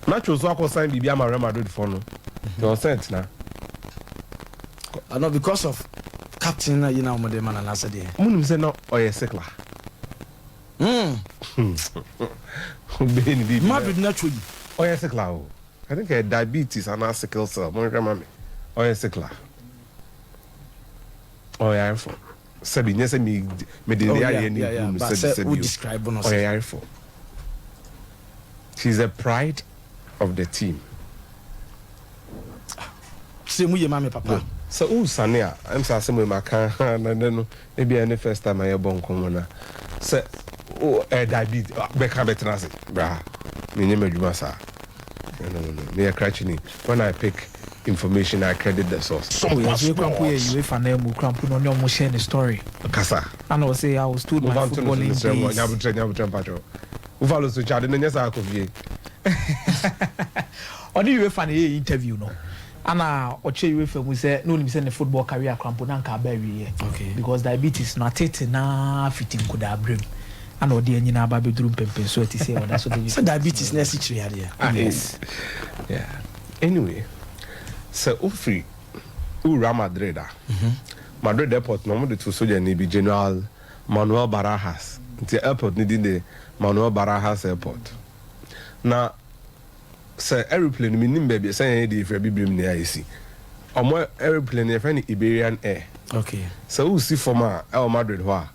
Nacho so I sign Bibi Real Madrid for no. He was sent now. No, because of captain, you know, my man and answer there. Munum say no, or a sickler. Madrid naturally. Or a sickler. I think a diabetes and a sickle cell. Mon grandma. Or a sickler. Oh yeah, for. Sabi nyese me de yeah. But who describe bonus? Oh yeah, for. She's a pride of the team. Say mu ye mama papa. So who Sania? I'm saying we maka and then maybe any first time I born common. So diabetes beka betra say bra. Me nyem adwuma sa. No. Me a crutching. When I pick information I credit the source. So you UEFA name cramp no nyom share the story. Kasa. And I was say I was told my footballing days. Nyabutre. Who follows to chat and nyesa akofie. On the UEFA interview no. Ana oche UEFA we say no nim say the football career cramp na nka ba wi. Okay. Because diabetes na tete na fitting could have bring. And odi anyina ba bedrum pempen so ati say that's what so diabetes na si chiri ade. Yes. Yeah. Anyway, so Ufri Real Madrid. Madrid airport no mo de to soldier ni bi General Manuel Barajas. The airport ni the Manuel Barajas airport. Na say aeroplane mi nim baby say dey free biblim na IC. Omo aeroplane e friend Iberian Air. Okay. So we see from El Madrid ho a.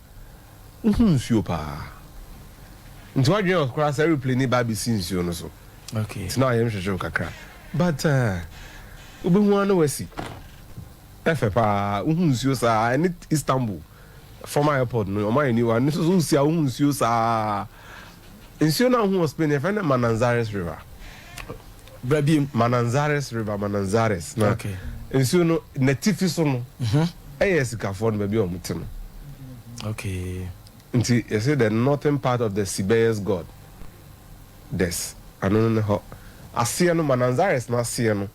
Nsuo pa. Nti wadwen of course aeroplane ba bi si nsuo no so. Okay. It's now I am sure kakra. But obi hu an wasi. Efe pa nsuo sa any Istanbul. Former airport no o man ni wa ni so nsuo a nsuo sa. Nsuo na hu Spain e friend Manzanares River. Brabim Manzanares River Manzanares. Na. Okay. Nsuo no natifi so no. Sikafo no ba bi o muti no. Okay. Until you say the northern part of the Siberian god. Des. I don't know how. Asiano Manzanares na Asiano.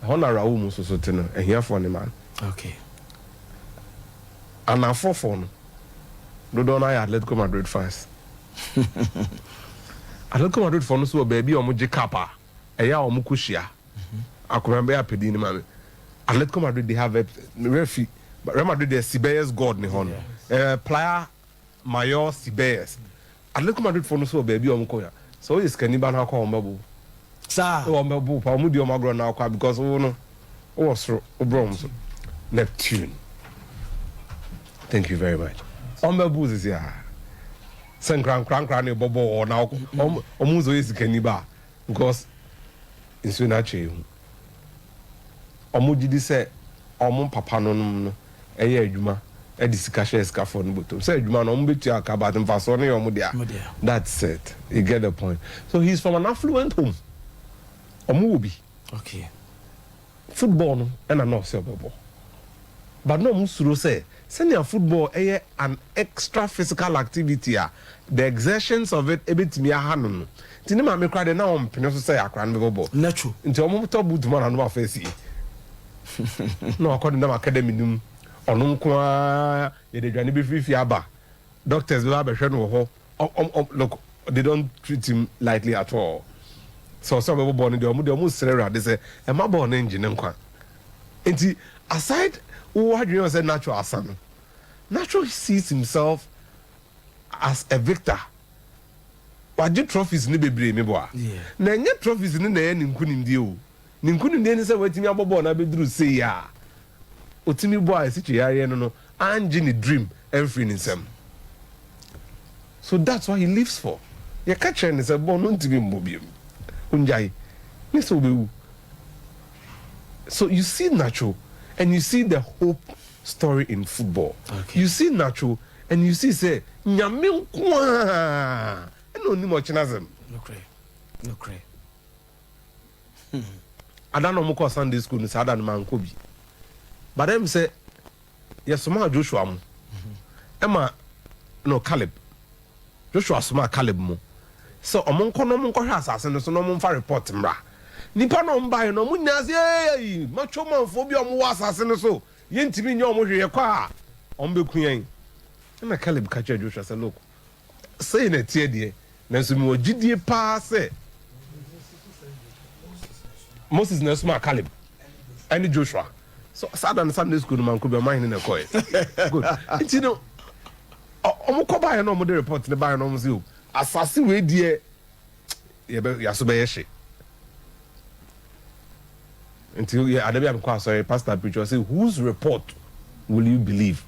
Hona rawu mu so teno. Ehia for ne man. Okay. And na for no. Do na Atletico Madrid fans. Atletico Madrid for no so baby omo je kapa. Eya omo kushia. Akomembe apedi ni mame. Atletico Madrid they have a referee. But Real Madrid the Siberian god ni hono. Player Mayor Siberius. Atletico Madrid for no so baby omukoya. So is Kaniba na kwa ombabu. Sir. Ombabu pa omudi omagro na kwa because no. Was Bronze. Neptune. Thank you very much. Ombabu is here. Sen kran bobo or now omuzo is Kaniba because in Sunache. Omudi say omon papa no eye adwuma e discussion escafo no bottom say adwuma no mbetu akaba dem fa so no yo mo dia. That's it. You get the point. So he's from an affluent home. Omubi. Okay. Football no and na no say obebo. But no musuro say senior football an extra physical activity the exertions of it ebetimi aha no. Tini ma me kra de na on pene so say akra no bebo. Nacho. Nti omo to boot man no afesi. No, according to academy num onu nko ye de dwane be free aba doctors be ba hwe no ho look they don't treat him lightly at all so be born de omo serera they say e ma born engine nkwa enti aside what you say natural asan natural sees himself as a victor waje trophies ni bebre me bo a na nye trophies ni na ye ni nkunimdie o ninkunu ndie ni se watimi abobo na beduru sei ya otimi bo a sichi yare no anje ni dream every ninsem so that's what he lives for ye catch ni se bo no ntimi mbobiem unjai ni so bewu so you see Nacho and you see the hope story in football. Okay. You see Nacho and you see say nyame nkwa eno ni mo chinazem no cray I don't know more Sunday school in Sadan Mankobi. But them say, yes, Soma Joshua. Emma, no Caleb. Joshua Soma Caleb mo. So, among Konomon has and so no one for report mra. Nippon by no munazi, much more phobia was as and so. Yentimi no more your car. On the queen. And a Caleb catcher Joshua said, look, say in a tear dear, Nancy more GD pass. Moses Nesma Caleb and Joshua. So Saturday Sunday school man could be mine in a coy. Good. And you know, Omo buy no more report the buy no more. Assassin we dear Yasubayeshi. Until I never quite sorry, Pastor Preacher say, whose report will you believe?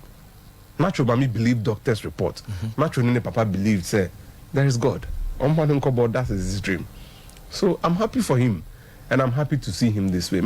Nacho Bami believed doctor's report. Nacho Nene Papa believed, say, there is God. That is his dream. So I'm happy for him, and I'm happy to see him this way.